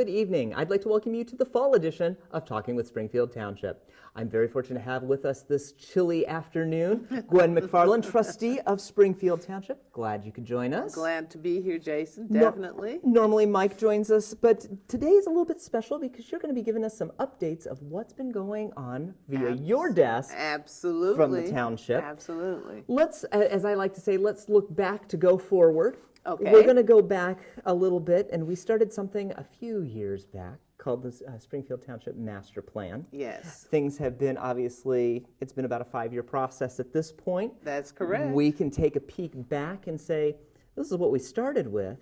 good evening. I'd like to welcome you to the fall edition of Talking with Springfield Township. I'm very fortunate to have with us this chilly afternoon Gwen McFarlin, trustee of Springfield Township. Glad you could join us. Glad to be here, Jason, definitely. Normally Mike joins us, but today is a little bit special because you're going to be giving us some updates of what's been going on via your desk. Absolutely. From the township. Absolutely. Let's, as I like to say, let's look back to go forward. Okay. We're going to go back a little bit, and we started something a few years back called the Springfield Township Master Plan. Yes. Things have been, obviously, it's been about a 5-year process at this point. That's correct. We can take a peek back and say, this is what we started with.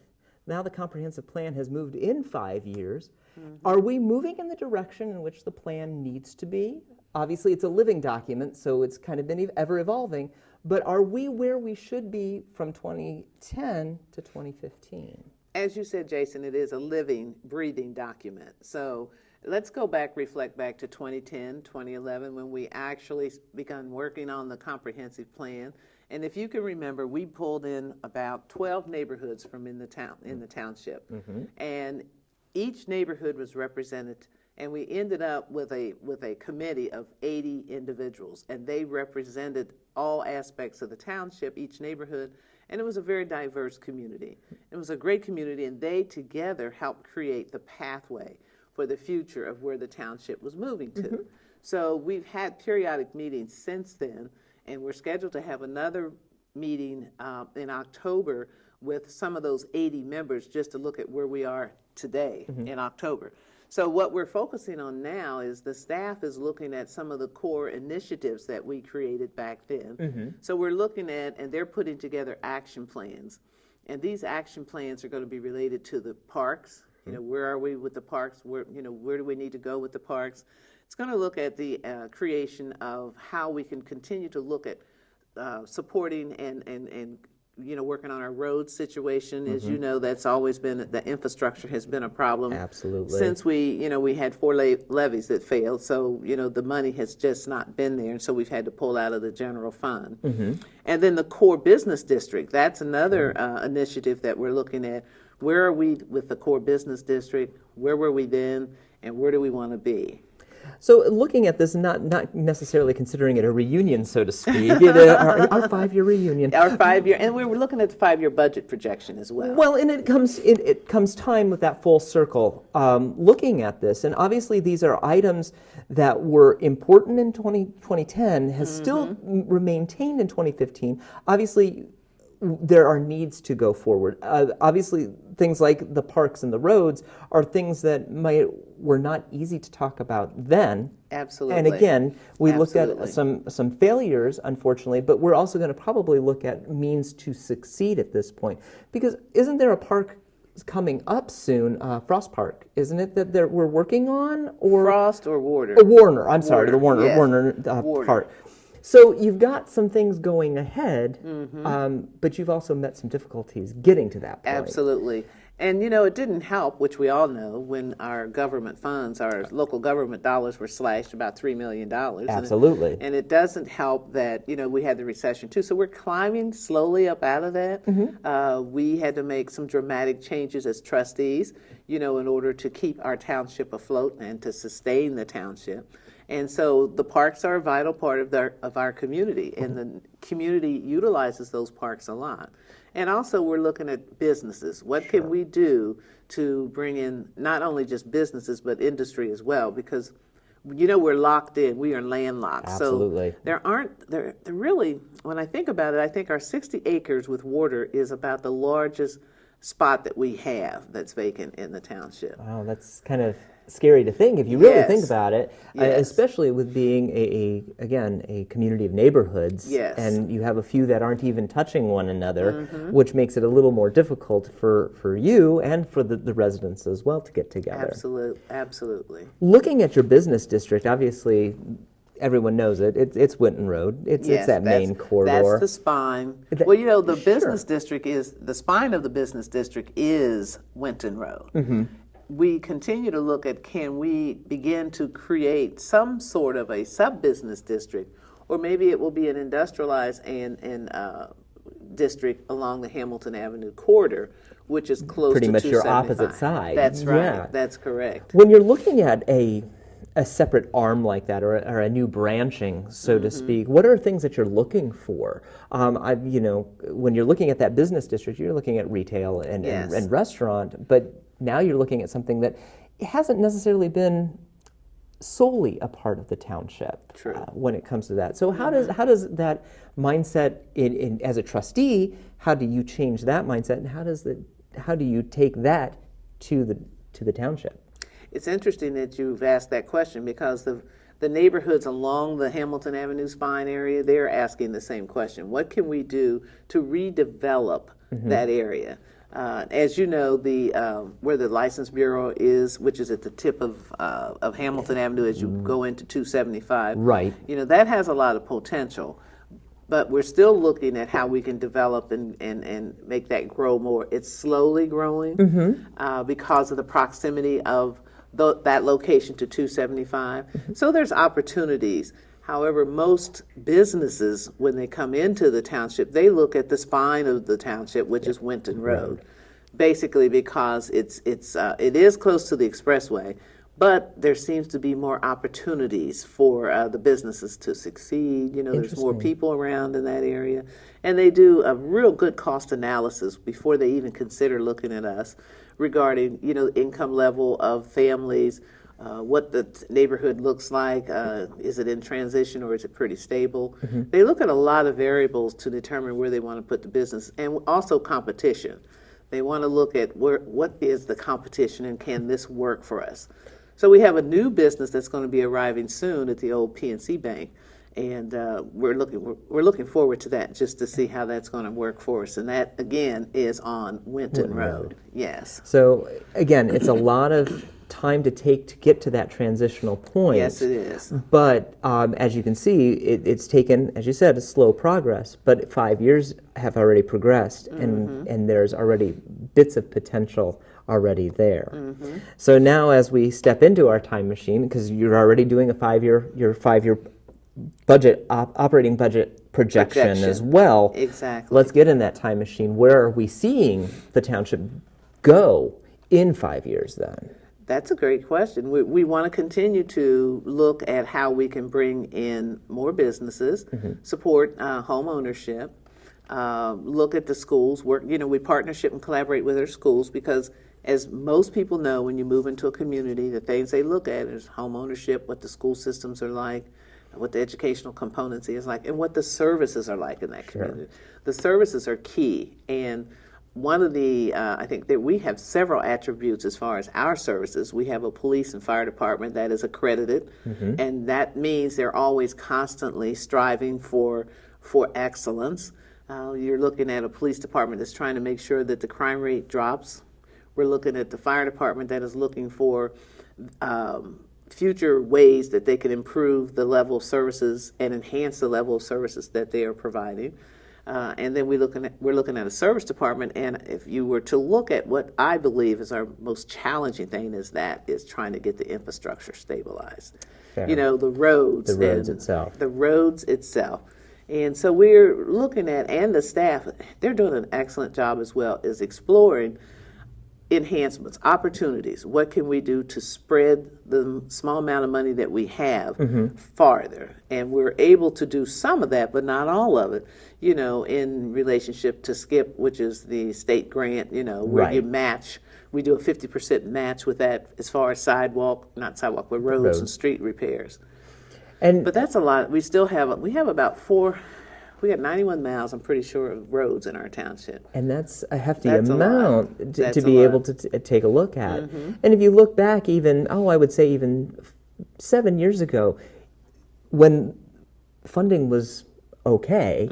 Now the comprehensive plan has moved in 5 years. Are we moving in the direction in which the plan needs to be? Obviously, it's a living document, so it's kind of been ever evolving. But are we where we should be from 2010 to 2015? As you said, Jason, it is a living, breathing document. So let's go back, reflect back to 2010, 2011, when we actually began working on the comprehensive plan. And if you can remember, we pulled in about 12 neighborhoods from in the township. And each neighborhood was represented, and we ended up with a committee of 80 individuals, and they represented all aspects of the township, each neighborhood, and it was a very diverse community. It was a great community, and they together helped create the pathway for the future of where the township was moving to. So we've had periodic meetings since then, and we're scheduled to have another meeting in October with some of those 80 members just to look at where we are today in October. So what we're focusing on now is the staff is looking at some of the core initiatives that we created back then. So we're looking at, and they're putting together action plans. And these action plans are going to be related to the parks. You know, where are we with the parks? Where do we need to go with the parks? It's going to look at the creation of how we can continue to look at supporting and working on our road situation. As you know, that's always been, the infrastructure has been a problem. Absolutely. Since we had 4 levees that failed, so, the money has just not been there, and so we've had to pull out of the general fund. And then the core business district, that's another initiative that we're looking at. Where are we with the core business district? Where were we then? And where do we want to be? So looking at this, not necessarily considering it a reunion, so to speak, our 5-year reunion. Our 5-year, and we were looking at the 5-year budget projection as well. Well, and it comes time with that full circle, looking at this, and obviously these are items that were important in 2010, has still maintained in 2015. Obviously, there are needs to go forward. Obviously, things like the parks and the roads are things that were not easy to talk about then. Absolutely. And again, we looked at some failures, unfortunately, but we're also going to probably look at means to succeed at this point. Because isn't there a park coming up soon, Frost Park, isn't it, that we're working on? Or Frost or Warner? Warner, I'm sorry, the Warner, yes. Warner Park. So you've got some things going ahead, but you've also met some difficulties getting to that point. Absolutely. And, it didn't help, which we all know, when our government funds, our local government dollars were slashed about $3 million. Absolutely. And it doesn't help that, we had the recession too. So we're climbing slowly up out of that. We had to make some dramatic changes as trustees, in order to keep our township afloat and to sustain the township. And so the parks are a vital part of our community, and the community utilizes those parks a lot. And also we're looking at businesses. What can we do to bring in not only just businesses, but industry as well? Because, we're locked in. We are landlocked. Absolutely. So there really, when I think about it, I think our 60 acres with water is about the largest spot that we have that's vacant in the township. Wow, that's kind of scary to think if you really think about it, especially with being a community of neighborhoods, and you have a few that aren't even touching one another, which makes it a little more difficult for you and for the residents as well to get together. Absolutely. Looking at your business district, obviously everyone knows it. It's Winton Road. It's that main corridor. That's the spine. Well, the business district the spine of the business district is Winton Road. We continue to look at, can we begin to create some sort of a sub-business district, or maybe it will be an industrialized and district along the Hamilton Avenue corridor, which is close Pretty to much your 275. opposite side. That's right. Yeah. That's correct. When you're looking at a separate arm like that, or a new branching, so to speak, what are things that you're looking for? When you're looking at that business district, you're looking at retail and restaurant, but now you're looking at something that hasn't necessarily been solely a part of the township. True. When it comes to that. So how does that mindset as a trustee, how do you change that mindset, and how do you take that to the township? It's interesting that you've asked that question, because the neighborhoods along the Hamilton Avenue spine area, they're asking the same question. What can we do to redevelop that area? As you know, where the License Bureau is, which is at the tip of Hamilton Avenue as you go into 275, right? That has a lot of potential. But we're still looking at how we can develop and make that grow more. It's slowly growing because of the proximity of that location to 275. So there's opportunities. However, most businesses, when they come into the township, they look at the spine of the township, which is Winton Road, basically because it is close to the expressway, but there seems to be more opportunities for the businesses to succeed. There's more people around in that area, and they do a real good cost analysis before they even consider looking at us regarding, income level of families, what the neighborhood looks like, is it in transition or is it pretty stable? They look at a lot of variables to determine where they want to put the business, and also competition. They want to look at what is the competition and can this work for us? So we have a new business that's going to be arriving soon at the old PNC Bank, and we're looking forward to that, just to see how that's going to work for us. And that, again, is on Winton Road. Yes. So again, it's a lot of time to get to that transitional point. Yes, it is. But as you can see, it's taken, as you said, a slow progress, but 5 years have already progressed, and there's already bits of potential already there. So now as we step into our time machine, because you're already doing a 5-year budget, operating budget projection as well. Exactly. Let's get in that time machine. Where are we seeing the township go in 5 years then? That's a great question. We want to continue to look at how we can bring in more businesses, support home ownership, look at the schools, we partnership and collaborate with our schools, because as most people know, when you move into a community, the things they look at is home ownership, what the school systems are like, what the educational componency is like, and what the services are like in that community. The services are key, and one of the, I think that we have several attributes as far as our services. We have a police and fire department that is accredited, and that means they're always constantly striving for excellence. You're looking at a police department that's trying to make sure that the crime rate drops. We're looking at the fire department that is looking for future ways that they can improve the level of services and enhance the level of services that they are providing. And then we're looking at a service department, and if you were to look at what I believe is our most challenging thing, is trying to get the infrastructure stabilized. Fair. The roads. The roads itself. And so we're looking at, and the staff, they're doing an excellent job as well, is exploring enhancements, opportunities. What can we do to spread the small amount of money that we have farther? And we're able to do some of that, but not all of it, in relationship to SKIP, which is the state grant, where you match. We do a 50% match with that as far as but roads and street repairs. But that's a lot. We have about we got 91 miles, I'm pretty sure, of roads in our township. And that's a hefty amount to be able to take a look at. And if you look back I would say even 7 years ago, when funding was okay,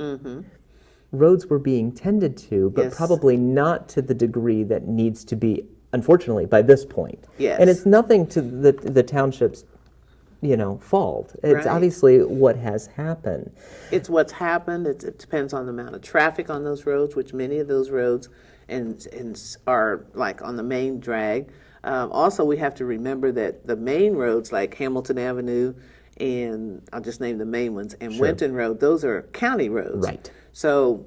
roads were being tended to, but probably not to the degree that needs to be, unfortunately, by this point. And it's nothing to the township's fault. It's obviously what has happened. It's what's happened. It depends on the amount of traffic on those roads, which many of those roads are like on the main drag. Also, we have to remember that the main roads like Hamilton Avenue, and I'll just name the main ones, and Winton Road, those are county roads. Right. So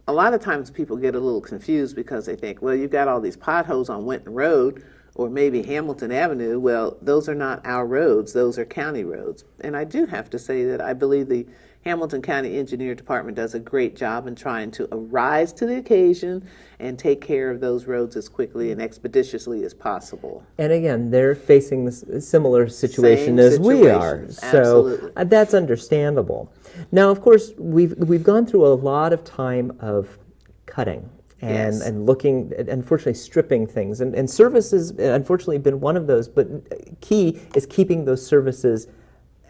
a lot of times people get a little confused because they think, well, you've got all these potholes on Winton Road or maybe Hamilton Avenue. Well, those are not our roads. Those are county roads. And I do have to say that I believe the Hamilton County Engineer Department does a great job in trying to arise to the occasion and take care of those roads as quickly and expeditiously as possible. And again, they're facing this similar situation as we are. Absolutely. So that's understandable. Now, of course, we've gone through a lot of time of cutting and looking, unfortunately, stripping things. And services, unfortunately, been one of those. But key is keeping those services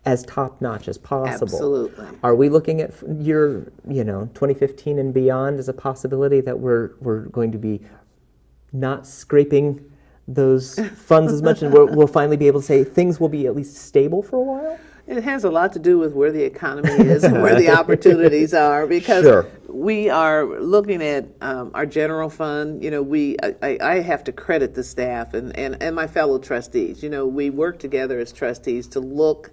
as top-notch as possible. Absolutely. Are we looking at your, 2015 and beyond as a possibility that we're going to be not scraping those funds as much, and we'll finally be able to say things will be at least stable for a while? It has a lot to do with where the economy is and where the opportunities are, because we are looking at our general fund. I have to credit the staff and my fellow trustees. We work together as trustees to look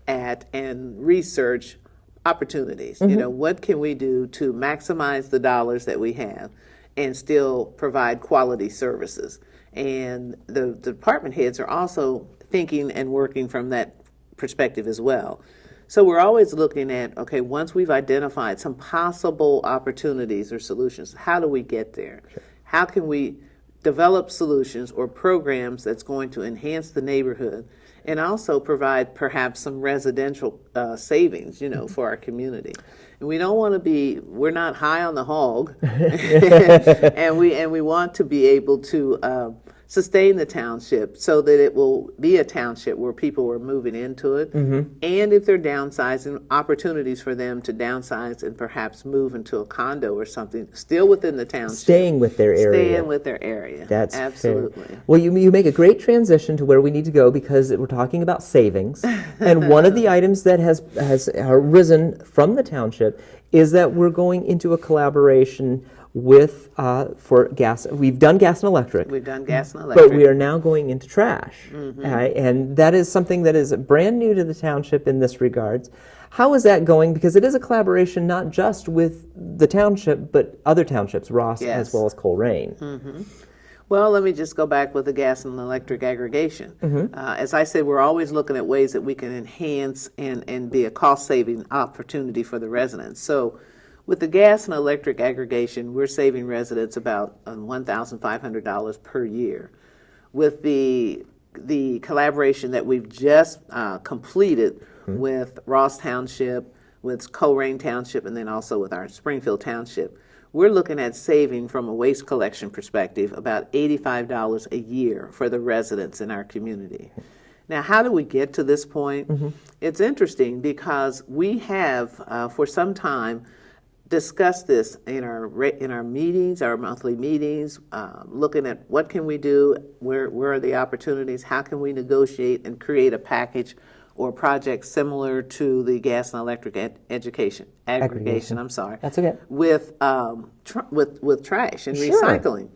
at and research opportunities. What can we do to maximize the dollars that we have and still provide quality services? And the department heads are also thinking and working from that perspective as well. So we're always looking at, okay, once we've identified some possible opportunities or solutions, how do we get there? How can we develop solutions or programs that's going to enhance the neighborhood and also provide perhaps some residential savings, for our community? And we don't want to be, we're not high on the hog, and we want to be able to sustain the township so that it will be a township where people are moving into it. And if they're downsizing, opportunities for them to downsize and perhaps move into a condo or something, still within the township. Staying with their area. Staying with their area. That's absolutely fair. Well, you make a great transition to where we need to go, because we're talking about savings. And one of the items that has arisen from the township is that we're going into a collaboration with for gas. We've done gas and electric. We've done gas and electric. But we are now going into trash. And that is something that is brand new to the township in this regards. How is that going? Because it is a collaboration not just with the township, but other townships, Ross as well as Coleraine. Well, let me just go back with the gas and electric aggregation. As I said, we're always looking at ways that we can enhance and be a cost-saving opportunity for the residents. So with the gas and electric aggregation, we're saving residents about $1,500 per year. With the collaboration that we've just completed with Ross Township, with Coleraine Township, and then also with our Springfield Township, we're looking at saving, from a waste collection perspective, about $85 a year for the residents in our community. Now, how do we get to this point? It's interesting because we have, for some time, discussed this in our meetings, our monthly meetings, looking at what can we do, where are the opportunities, how can we negotiate and create a package or project similar to the gas and electric aggregation. I'm sorry. That's okay. With trash and recycling.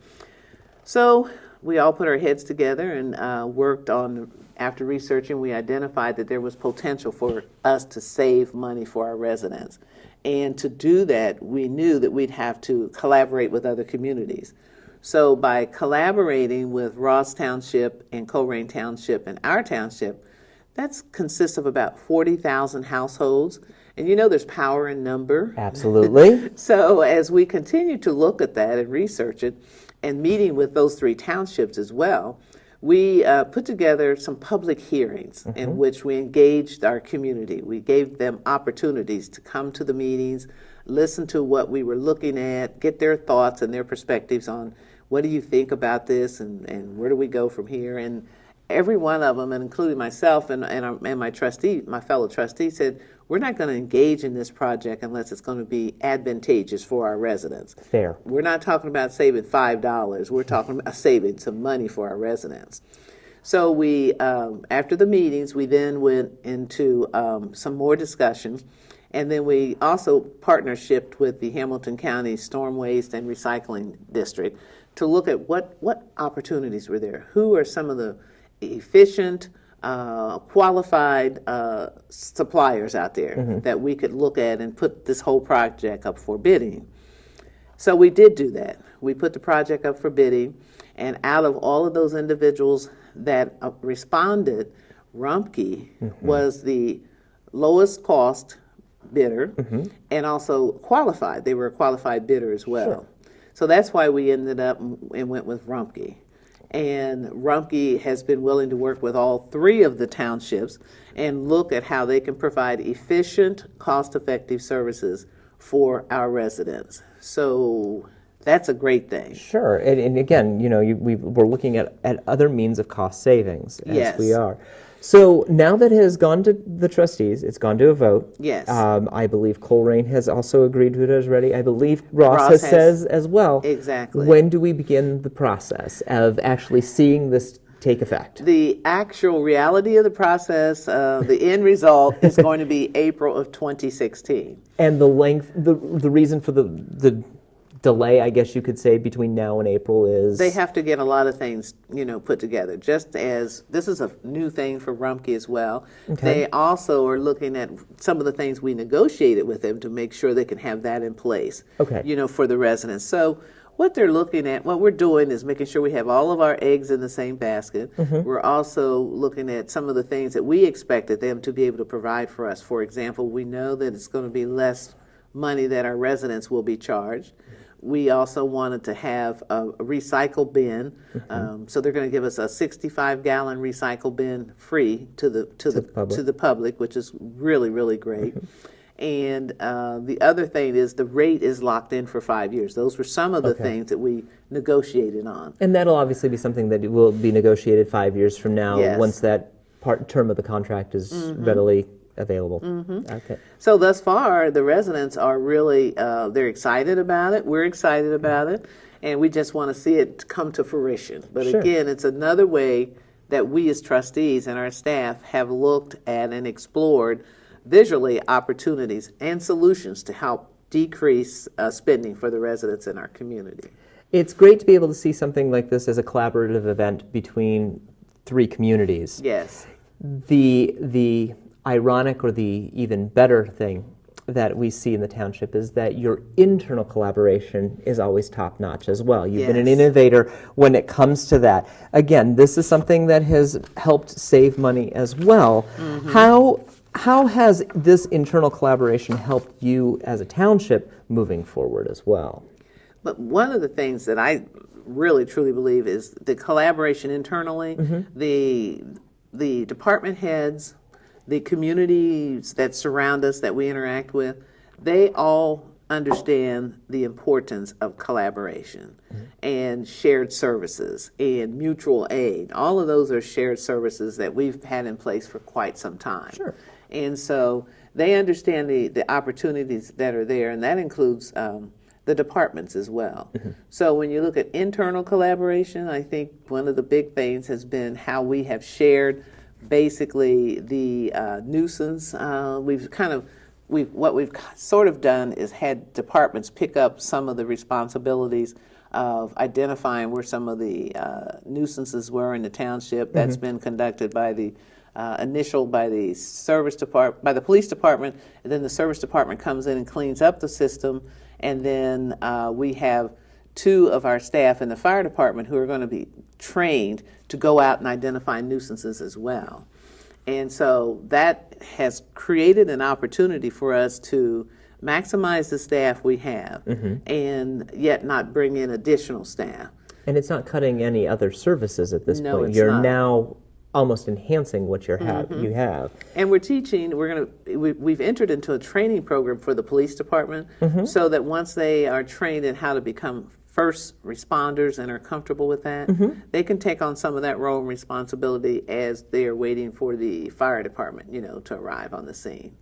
So we all put our heads together and worked on. After researching, we identified that there was potential for us to save money for our residents. And to do that, we knew that we'd have to collaborate with other communities. So by collaborating with Ross Township and Coleraine Township and our township, that consists of about 40,000 households. And there's power in number. Absolutely. So as we continue to look at that and research it, and meeting with those three townships as well, we put together some public hearings in which we engaged our community. We gave them opportunities to come to the meetings, listen to what we were looking at, get their thoughts and their perspectives on what do you think about this and where do we go from here. And every one of them, and including myself and my fellow trustee, said, we're not going to engage in this project unless it's going to be advantageous for our residents. Fair. We're not talking about saving $5. We're talking about saving some money for our residents. So we, after the meetings, we then went into some more discussion, and then we also partnershiped with the Hamilton County Storm Waste and Recycling District to look at what opportunities were there. Who are some of the efficient, qualified suppliers out there that we could look at and put this whole project up for bidding. So we did do that. We put the project up for bidding, and out of all of those individuals that responded, Rumpke was the lowest cost bidder and also qualified. They were a qualified bidder as well. Sure. So that's why we ended up and went with Rumpke. And Rumpke has been willing to work with all 3 of the townships and look at how they can provide efficient, cost-effective services for our residents. So that's a great thing. Sure, and again, we're looking at other means of cost savings, as Yes. we are. So now that it has gone to the trustees, it's gone to a vote. Yes. I believe Coleraine has also agreed to it already. I believe Ross has says as well. Exactly. When do we begin the process of actually seeing this take effect? The actual reality of the process, the end result, is going to be April of 2016. And the length, the reason for the delay, I guess you could say, between now and April is? They have to get a lot of things, put together. Just as this is a new thing for Rumpke as well. Okay. They also are looking at some of the things we negotiated with them to make sure they can have that in place. Okay. For the residents. So what they're looking at, what we're doing is making sure we have all of our eggs in the same basket. We're also looking at some of the things that we expected them to be able to provide for us. For example, we know that it's going to be less money that our residents will be charged. We also wanted to have a recycle bin, so they're going to give us a 65-gallon recycle bin free to the public, which is really, really great. And the other thing is the rate is locked in for 5 years. Those were some of the things that we negotiated on. And that'll obviously be something that will be negotiated 5 years from now, Yes. once that term of the contract is readily available. Okay. So thus far, the residents are really, they're excited about it. We're excited about it. And we just want to see it come to fruition. But Sure. again, it's another way that we as trustees and our staff have looked at and explored visually opportunities and solutions to help decrease spending for the residents in our community. It's great to be able to see something like this as a collaborative event between 3 communities. Yes. The ironic, or the even better thing that we see in the township, is that your internal collaboration is always top-notch as well. You've been an Yes. innovator when it comes to that. Again, this is something that has helped save money as well. How has this internal collaboration helped you as a township moving forward as well? But one of the things that I really truly believe is the collaboration internally, the department heads, the communities that surround us that we interact with, they all understand the importance of collaboration and shared services and mutual aid. All of those are shared services that we've had in place for quite some time. Sure. And so they understand the opportunities that are there, and that includes the departments as well. So when you look at internal collaboration, I think one of the big things has been how we have shared basically the nuisance. What we've sort of done is had departments pick up some of the responsibilities of identifying where some of the nuisances were in the township. That's been conducted by the by the by the police department, and then the service department comes in and cleans up the system, and then we have 2 of our staff in the fire department who are going to be trained to go out and identify nuisances as well. And so that has created an opportunity for us to maximize the staff we have and yet not bring in additional staff. And it's not cutting any other services at this No, point. it's You're not. now almost enhancing what you have. And we're teaching, we've entered into a training program for the police department so that once they are trained in how to become first responders and are comfortable with that, they can take on some of that role and responsibility as they are waiting for the fire department, to arrive on the scene.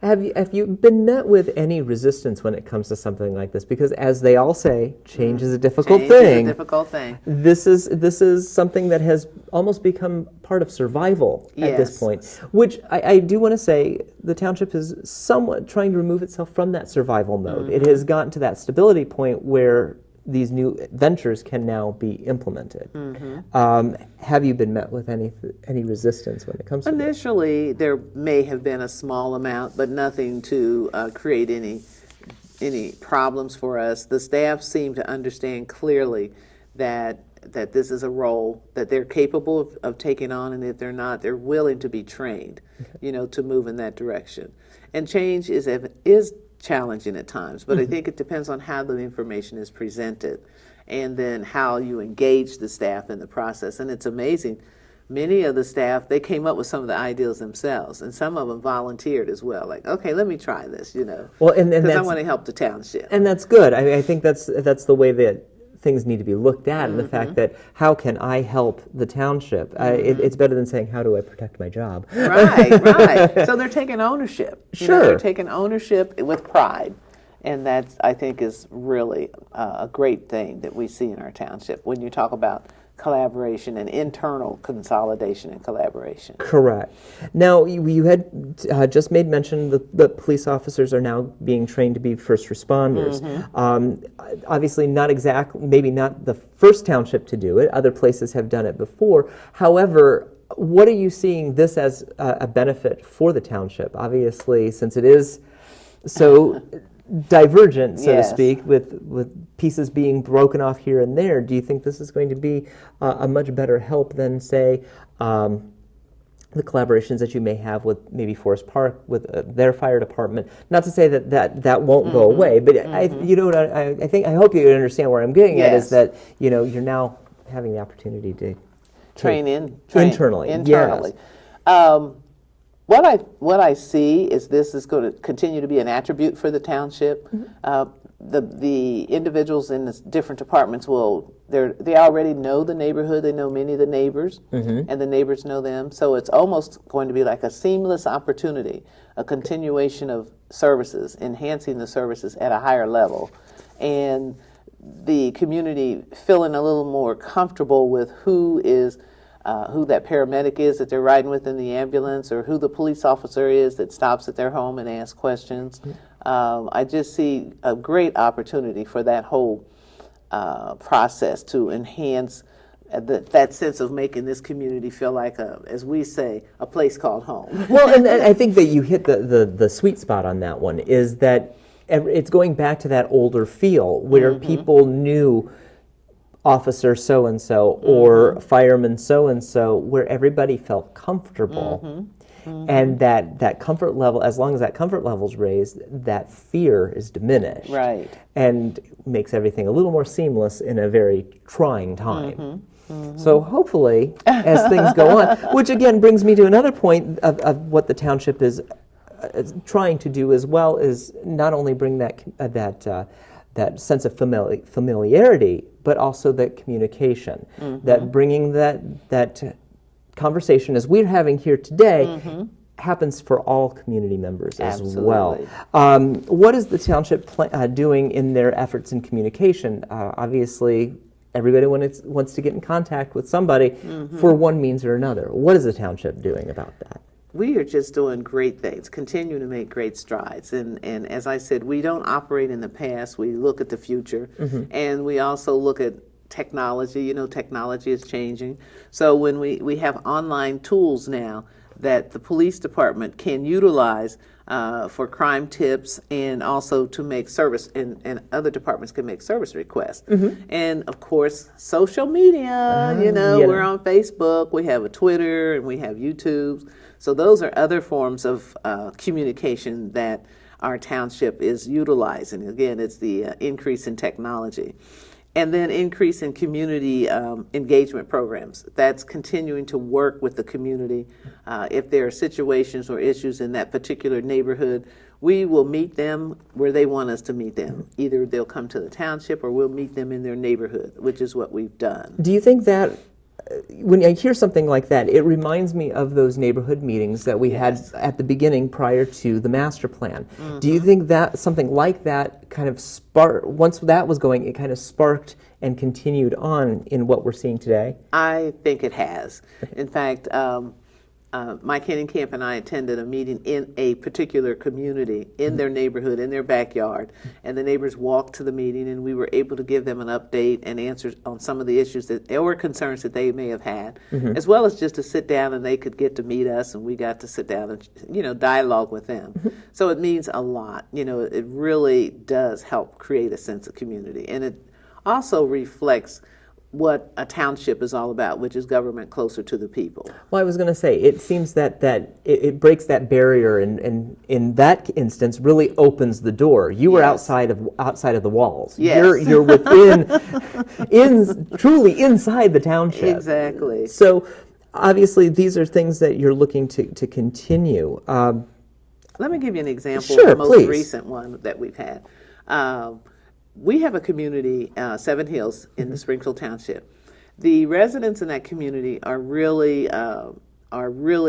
Have you been met with any resistance when it comes to something like this? Because as they all say, change is a difficult Change thing. is a difficult thing. This is something that has almost become part of survival at this Yes. point, which I do want to say the township is somewhat trying to remove itself from that survival mode. It has gotten to that stability point where these new ventures can now be implemented. Have you been met with any resistance when it comes to this? Initially, there may have been a small amount, but nothing to create any any problems for us. The staff seem to understand clearly that this is a role that they're capable of taking on, and if they're not, they're willing to be trained, to move in that direction. And change is challenging at times, but I think it depends on how the information is presented and then how you engage the staff in the process. And it's amazing. Many of the staff, they came up with some of the ideas themselves, and some of them volunteered as well. Like, okay, let me try this, Well, and because I want to help the township. And that's good. I think that's the way that things need to be looked at, and the fact that how can I help the township? It's better than saying, how do I protect my job? Right. So they're taking ownership. Sure. They're taking ownership with pride. And that, I think, is really a great thing that we see in our township when you talk about collaboration and internal consolidation and collaboration. Correct. Now, you had just made mention that police officers are now being trained to be first responders. Obviously, maybe not the first township to do it. Other places have done it before. However, what are you seeing this as a benefit for the township? Obviously, since it is so divergent, so to speak, with pieces being broken off here and there, do you think this is going to be a much better help than, say, the collaborations that you may have with maybe Forest Park, with their fire department? Not to say that won't go away, but I hope you understand where I'm getting at, is that you're now having the opportunity to train internally. Yes. What I see is this is going to continue to be an attribute for the township. The individuals in the different departments they already know the neighborhood. They know many of the neighbors, and the neighbors know them. So it's almost going to be like a seamless opportunity, a continuation of services, enhancing the services at a higher level, and the community feeling a little more comfortable with who that paramedic is that they're riding with in the ambulance, or who the police officer is that stops at their home and asks questions. I just see a great opportunity for that whole process to enhance that sense of making this community feel like, as we say, a place called home. Well, and I think that you hit the sweet spot on that one, is that it's going back to that older feel where people knew officer so-and-so or fireman so-and-so, where everybody felt comfortable. And that comfort level, as long as that comfort level is raised, that fear is diminished. Right. And makes everything a little more seamless in a very trying time. So hopefully, as things go on, which again brings me to another point of what the township is trying to do as well, is not only bring that sense of familiarity, but also that communication, that bringing that conversation, as we're having here today, happens for all community members as well. What is the township doing in their efforts in communication? Obviously, everybody wants to get in contact with somebody for one means or another. What is the township doing about that? We are just doing great things, continuing to make great strides. And as I said, we don't operate in the past. We look at the future. And we also look at technology. Technology is changing. So when we have online tools now that the police department can utilize for crime tips, and also to make service, and other departments can make service requests. And of course, social media, we're on Facebook, we have a Twitter, and we have YouTube. So those are other forms of communication that our township is utilizing. Again, it's the increase in technology. And then increase in community engagement programs. That's continuing to work with the community. If there are situations or issues in that particular neighborhood, we will meet them where they want us to meet them. Either they'll come to the township, or we'll meet them in their neighborhood, which is what we've done. Do you think that, when I hear something like that, it reminds me of those neighborhood meetings that we had at the beginning prior to the master plan? Do you think that something like that kind of sparked, once that was going, it kind of sparked and continued on in what we're seeing today? I think it has. In fact, Mike Hennenkamp and I attended a meeting in a particular community, in their neighborhood, in their backyard, and the neighbors walked to the meeting, and we were able to give them an update and answers on some of the issues or concerns that they may have had, as well as just to sit down and they could get to meet us, and we got to sit down and dialogue with them. So it means a lot. It really does help create a sense of community, and it also reflects what a township is all about, which is government closer to the people. Well, I was going to say, it seems that it breaks that barrier, and in that instance really opens the door. You were outside of the walls. Yes. You're within, truly inside the township. Exactly. So obviously these are things that you're looking to continue. Let me give you an example Sure, of the most please. recent one that we've had. We have a community, Seven Hills, in the Springfield Township. The residents in that community are really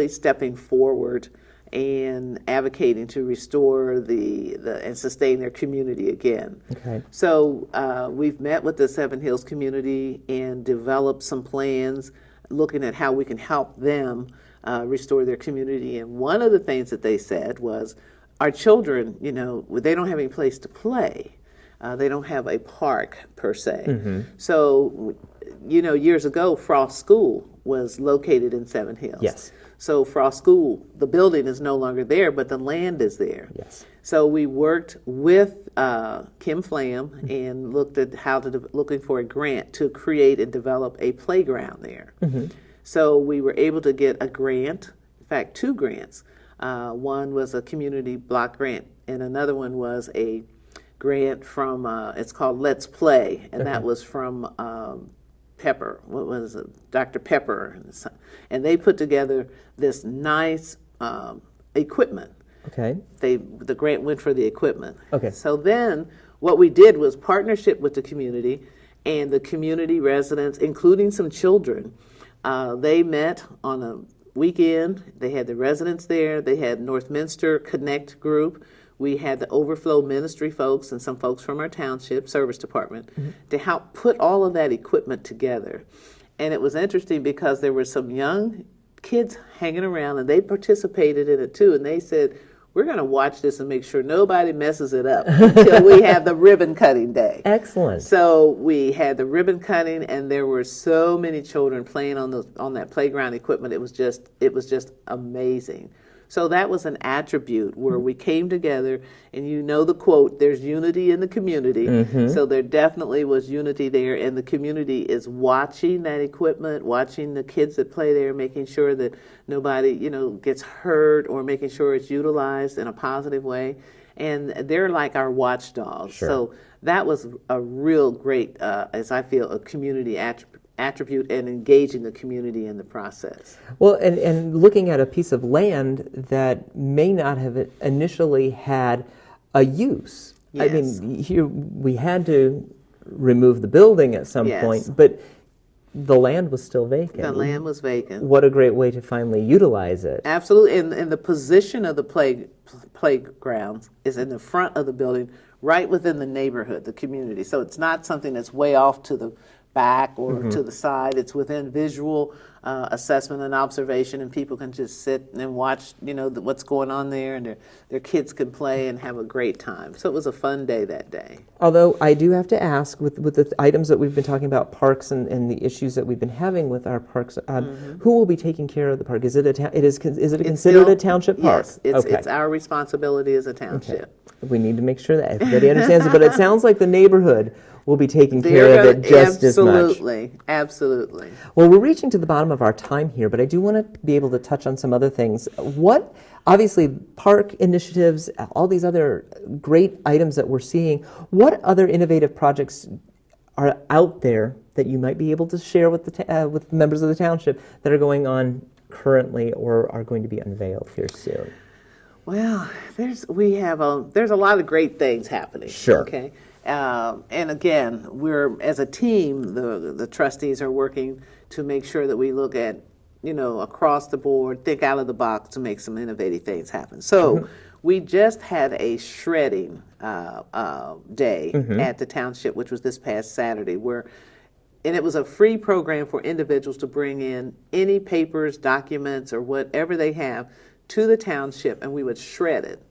stepping forward and advocating to restore and sustain their community again. Okay. So we've met with the Seven Hills community and developed some plans looking at how we can help them restore their community. And one of the things that they said was, our children, they don't have any place to play. They don't have a park per se. So, years ago, Frost School was located in Seven Hills. Yes. So Frost School, the building is no longer there, but the land is there. Yes. So we worked with Kim Flam and looked at looking for a grant to create and develop a playground there. So we were able to get a grant, in fact, 2 grants. One was a community block grant, and another one was a grant from, it's called Let's Play, and that was from Pepper. What was it? Dr. Pepper. And they put together this nice equipment. Okay. The grant went for the equipment. Okay. So then what we did was partnership with the community and the community residents, including some children. They met on a weekend. They had the residents there. They had Northminster Connect group. We had the Overflow Ministry folks and some folks from our township service department to help put all of that equipment together. And it was interesting because there were some young kids hanging around, and they participated in it too. And they said, we're going to watch this and make sure nobody messes it up until we have the ribbon cutting day. Excellent. So we had the ribbon cutting, and there were so many children playing on that playground equipment. It was just amazing. So that was an attribute where we came together, and the quote, there's unity in the community. So there definitely was unity there, and the community is watching that equipment, watching the kids that play there, making sure that nobody, gets hurt, or making sure it's utilized in a positive way. And they're like our watchdogs. Sure. So that was a real great, as I feel, a community attribute and engaging the community in the process. Well, and looking at a piece of land that may not have initially had a use. Yes. I mean, here we had to remove the building at some Yes. point, but the land was still vacant. The land was vacant. What a great way to finally utilize it. Absolutely, and the position of the playgrounds is in the front of the building, right within the neighborhood, the community. So it's not something that's way off to the back or to the side. It's within visual assessment and observation, and people can just sit and watch, what's going on there, and their kids can play and have a great time. So it was a fun day that day. Although I do have to ask, with the items that we've been talking about, parks and the issues that we've been having with our parks, who will be taking care of the park? Is it considered a township park? Yes, it's our responsibility as a township. Okay. We need to make sure that everybody understands it, but it sounds like the neighborhood will be taking care of it just as much. Absolutely. Well, we're reaching to the bottom of our time here, but I do want to be able to touch on some other things. Obviously, park initiatives, all these other great items that we're seeing, what other innovative projects are out there that you might be able to share with with members of the township that are going on currently or are going to be unveiled here soon? Well, there's a lot of great things happening. Sure. Okay. And again, we're, as a team, the trustees are working to make sure that we look at, across the board, think out of the box to make some innovative things happen. So we just had a shredding day at the township, which was this past Saturday, where and it was a free program for individuals to bring in any papers, documents, or whatever they have to the township, and we would shred it.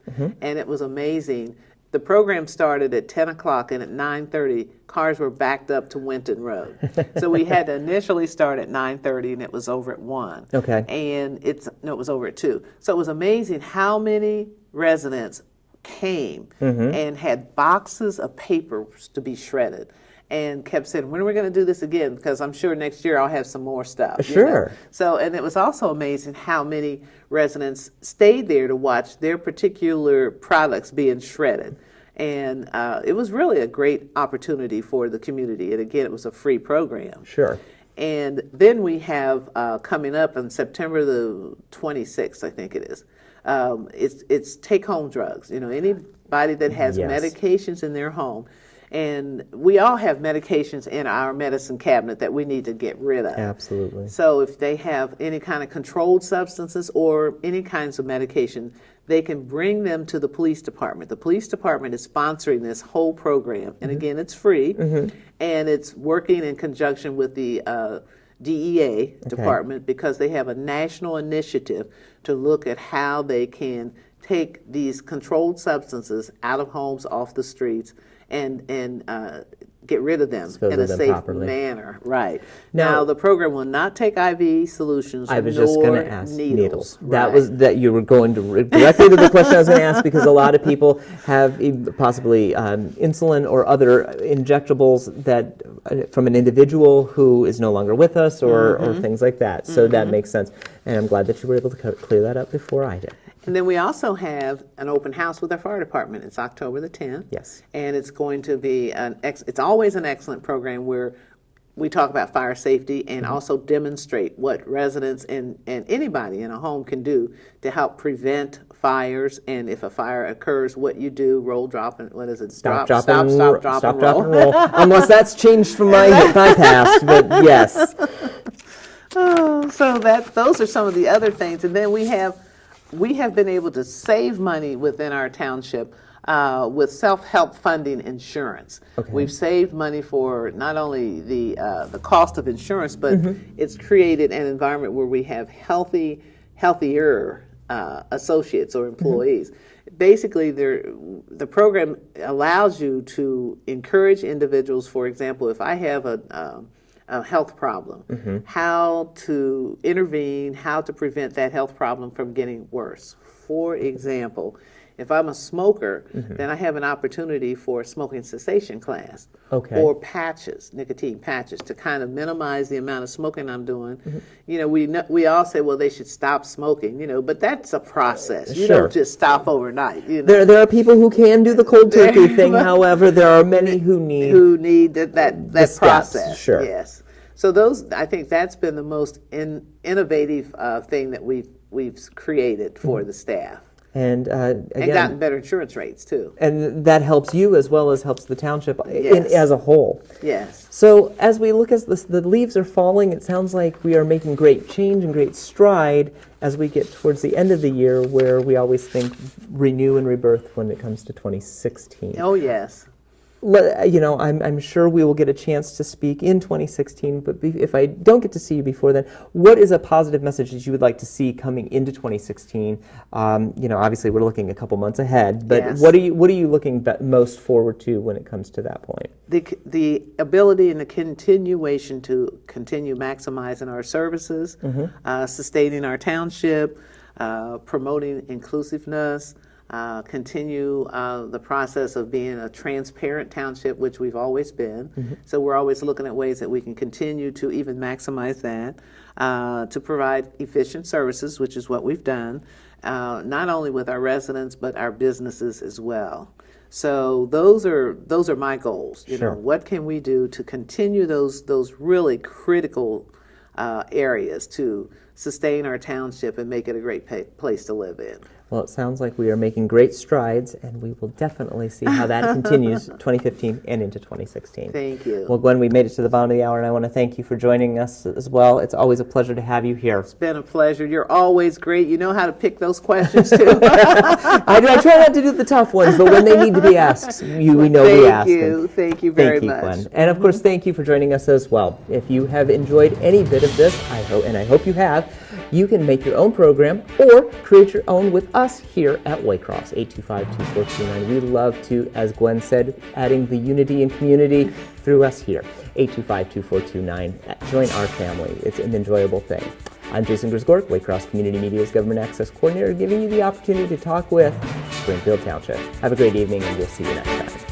And it was amazing. The program started at 10 o'clock, and at 9:30, cars were backed up to Winton Road. So we had to initially start at 9:30, and it was over at 1. Okay. And it was over at 2. So it was amazing how many residents came and had boxes of papers to be shredded, and kept saying, when are we going to do this again? Because I'm sure next year I'll have some more stuff. Sure. So, and it was also amazing how many residents stayed there to watch their particular products being shredded. And it was really a great opportunity for the community. And again, it was a free program. Sure. And then we have coming up on September the 26th, I think it is. It's take-home drugs. Anybody that has medications in their home. And we all have medications in our medicine cabinet that we need to get rid of. Absolutely. So if they have any kind of controlled substances or any kinds of medication, they can bring them to the police department. The police department is sponsoring this whole program. And again, it's free. And it's working in conjunction with the DEA department, because they have a national initiative to look at how they can take these controlled substances out of homes, off the streets, and get rid of them in a safe manner. Right. Now, the program will not take IV solutions. I was just going to ask needles. Right. That you were going to directly to the question I was going to ask, because a lot of people have possibly insulin or other injectables that from an individual who is no longer with us, or things like that. So that makes sense, and I'm glad that you were able to clear that up before I did. And then we also have an open house with our fire department. It's October the 10th. Yes. And it's going to be it's always an excellent program where we talk about fire safety and also demonstrate what residents and anybody in a home can do to help prevent fires. And if a fire occurs, what you do, roll, drop, and what is it? Stop, drop, and roll. Unless that's changed from my past, but yes. So those are some of the other things. And then we have been able to save money within our township with self-help funding insurance. We've saved money for not only the cost of insurance, but it's created an environment where we have healthier associates or employees. Basically, the program allows you to encourage individuals. For example, if I have a health problem, how to intervene, how to prevent that health problem from getting worse. For example, if I'm a smoker, then I have an opportunity for a smoking cessation class, or patches, nicotine patches, to kind of minimize the amount of smoking I'm doing. We all say, well, they should stop smoking, but that's a process. You don't just stop overnight. There are people who can do the cold turkey thing. However, there are many who need that process. Sure. Yes. So I think that's been the most innovative thing that we've created for the staff. And again, gotten better insurance rates too. And that helps you as well as helps the township as a whole. Yes. So as we look as the leaves are falling, it sounds like we are making great change and great stride as we get towards the end of the year, where we always think renew and rebirth when it comes to 2016. Oh, yes. I'm sure we will get a chance to speak in 2016, but if I don't get to see you before then, what is a positive message that you would like to see coming into 2016? Obviously we're looking a couple months ahead, but what are you looking most forward to when it comes to that point? The ability and the continuation to continue maximizing our services, sustaining our township, promoting inclusiveness, continue the process of being a transparent township, which we've always been. So we're always looking at ways that we can continue to even maximize that, to provide efficient services, which is what we've done, not only with our residents, but our businesses as well. So those are my goals. What can we do to continue those really critical areas to sustain our township and make it a great place to live in? Well, it sounds like we are making great strides, and we will definitely see how that continues 2015 and into 2016. Thank you. Well, Gwen, we made it to the bottom of the hour, and I want to thank you for joining us as well. It's always a pleasure to have you here. It's been a pleasure. You're always great. You know how to pick those questions, too. I try not to do the tough ones, but when they need to be asked, we know we ask them. Thank you very much. Gwen. And of course, thank you for joining us as well. If you have enjoyed any bit of this, I hope you have, you can make your own program or create your own with us here at Waycross, 825-2429. We love to, as Gwen said, adding the unity and community through us here, 825-2429. Join our family. It's an enjoyable thing. I'm Jason Grisgork, Waycross Community Media's Government Access Coordinator, giving you the opportunity to talk with Springfield Township. Have a great evening, and we'll see you next time.